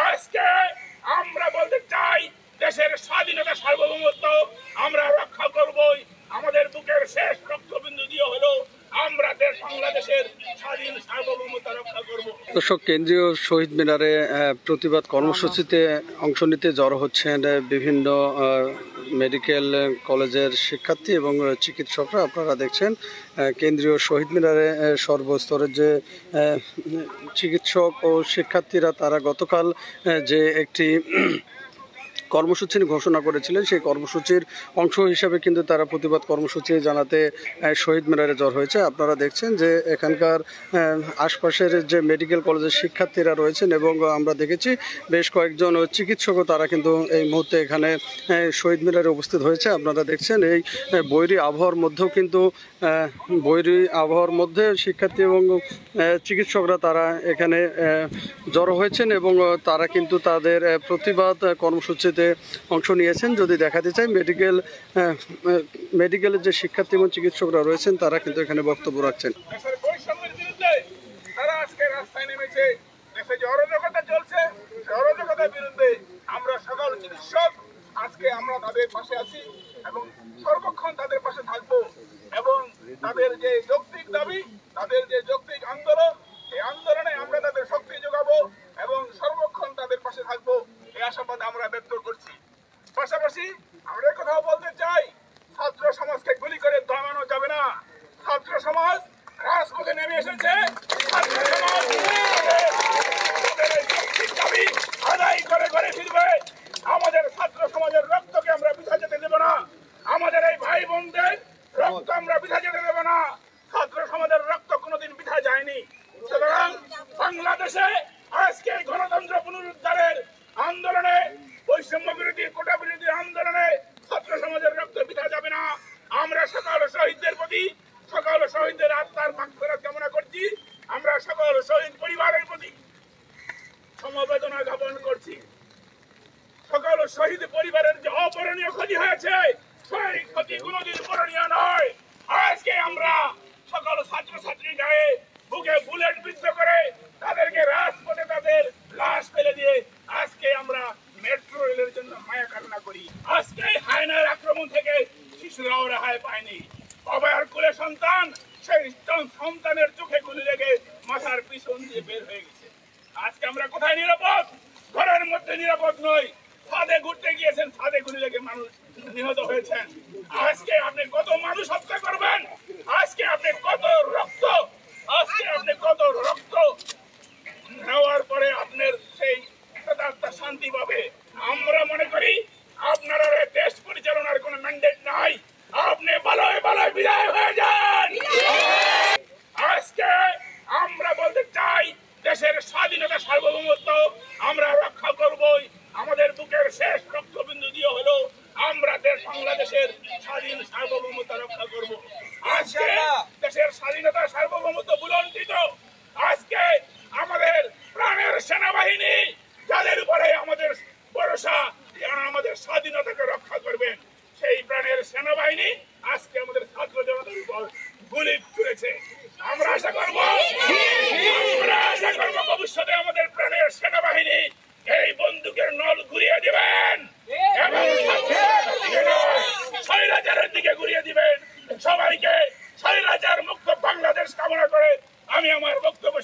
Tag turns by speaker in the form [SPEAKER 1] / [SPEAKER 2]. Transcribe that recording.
[SPEAKER 1] আজকে আমরা বলতে চাই দেশের স্বাধীনতা সার্বভৌমত্ব আমরা রক্ষা করবই। আমাদের বুকের শেষ রক্তবিন্দু দিয়ে হলো আমরা বাংলাদেশের স্বাধীন সার্বভৌমত্ব রক্ষা করব।
[SPEAKER 2] দর্শক, কেন্দ্রীয় শহীদ মিনারে প্রতিবাদ কর্মসূচিতে অংশ নিতে জড়ো হচ্ছেন বিভিন্ন মেডিকেল কলেজের শিক্ষার্থী এবং চিকিৎসকরা। আপনারা দেখছেন কেন্দ্রীয় শহীদ মিনারে সর্বস্তরের যে চিকিৎসক ও শিক্ষার্থীরা তারা গতকাল যে একটি কর্মসূচি ঘোষণা করেছিলেন, সেই কর্মসূচির অংশ হিসাবে কিন্তু তারা প্রতিবাদ কর্মসূচি জানাতে শহীদ মিনারে জড় হয়েছে। আপনারা দেখছেন যে এখানকার আশপাশের যে মেডিকেল কলেজের শিক্ষার্থীরা রয়েছেন এবং আমরা দেখেছি বেশ কয়েকজন চিকিৎসকও তারা কিন্তু এই মুহূর্তে এখানে শহীদ মিনারে উপস্থিত হয়েছে। আপনারা দেখছেন এই বৈরী আবহাওয়ার মধ্যেও কিন্তু শিক্ষার্থী এবং চিকিৎসকরা তারা এখানে জড়ো হয়েছেন এবং তারা কিন্তু তাদের প্রতিবাদ কর্মসূচিতে অংশ নিয়েছেন। যদি দেখাতে চাই মেডিকেলের যে শিক্ষার্থী এবং চিকিৎসকরা রয়েছেন তারা কিন্তু এখানে বক্তব্য রাখছেন।
[SPEAKER 1] আমরা সকল চিকিৎসক আজকে আমরা তাদের পাশে আছি এবং সর্বক্ষণ তাদের পাশে থাকবো এবং তাদের যে যৌক্তিক দাবি, তাদের যে যৌক্তিক আন্দোলন, এই আন্দোলনে আমরা তাদের শক্তি যোগাবো এবং সর্বক্ষণ তাদের পাশে থাকবো, এই আশাবাদ আমরা ব্যক্ত করছি। পাশাপাশি আমরা কথাও বলতে চাই, ছাত্র সমাজকে গুলি করে দমানো যাবে না। ছাত্র সমাজ রাজপথে নেমে এসেছে। ছাত্র সমাজ দাবি আদায় করে ঘরে ফিরবে। আমাদের ছাত্র সমাজের রক্তকে আমরা বৃথা যেতে দেব না। আমাদের এই ভাই বোনদের রক্ত আমরা বৃথা যেতে দেব না। ছাত্র সমাজের রক্ত কোনোদিন বৃথা যায়নি। সুতরাং বাংলাদেশে আজকে গণতন্ত্র পুনরুদ্ধারের আন্দোলনে, বৈষম্য বিরোধী, কোটা বিরোধী আন্দোলনে ছাত্র সমাজের রক্ত বৃথা যাবে না। আমরা সকল শহীদদের প্রতি, সকল শহীদদের আত্মার মাগফিরাত কামনা করছি। আমরা সকল শহীদ পরিবারের প্রতি সমবেদনা জ্ঞাপন করছি। সকল শহীদ পরিবারের যে অপূরণীয় ক্ষতি হয়েছে, সেই ক্ষতি কোনোদিন পূরণীয় নয়। আজকে আমরা সকল ছাত্রছাত্রী গায়ে বুকে বুলেট বিদ্ধ করে তাদেরকে রাজপথে তাদের লাশ ফেলে দিয়ে আজকে আমরা মেট্রো রেলের জন্য মায়া কামনা করি। আজকে হায়নার আক্রমণ থেকে শিশুরাও রেহাই পায়নি। বাবার কোলে সন্তান, সেই সন্তানের চোখে গুলি লেগে মাথার পিছন দিয়ে বের হয়ে গেছে। আজকে আমরা কোথায় নিরাপদ? ঘরের মধ্যে নিরাপদ নই। ছাদে ঘুরতে গিয়েছেন, ছাদে গুলি লেগে মানুষ নিহত হয়েছেন। আজকে আপনি কত মানুষ হত্যা করবেন? আজকে আপনি কত রক্ত নেওয়ার পরে আপনার সেই শান্তি পাবে? আমরা মনে করি আপনার দেশ পরিচালনার কোন ম্যান্ডেট নাই। আপনি ভালোই ভালোই বিদায় হয়ে যান। আজকে আমরা বলতে চাই দেশের স্বাধীনতা সার্বভৌমত্ব আমরা রক্ষা করবই। আমাদের বুকের শেষ রক্তবিন্দু দিয়ে হলো আমরা বাংলাদেশের স্বাধীন সার্বভৌমত্ব রক্ষা করব। আজকে দেশের স্বাধীনতা সার্বভৌমত্ব বুলন্দিত। আজকে আমাদের প্রাণের সেনাবাহিনী, যাদের উপরে আমাদের ভরসা, যারা আমাদের স্বাধীনতাকে রক্ষা করবেন, সেই প্রাণের সেনাবাহিনী আজকে আমাদের ছাত্র জনতার উপর গুলি ছুড়েছে। আমরা আশা করব ভবিষ্যতে আমাদের প্রাণের সেনাবাহিনী এই বন্দুকের নল ঘুরিয়ে দিবেন এবং স্বৈরাচারের দিকে ঘুরিয়ে দিবেন। সবাইকে স্বৈরাচার মুক্ত বাংলাদেশ কামনা করে আমি আমার বক্তব্য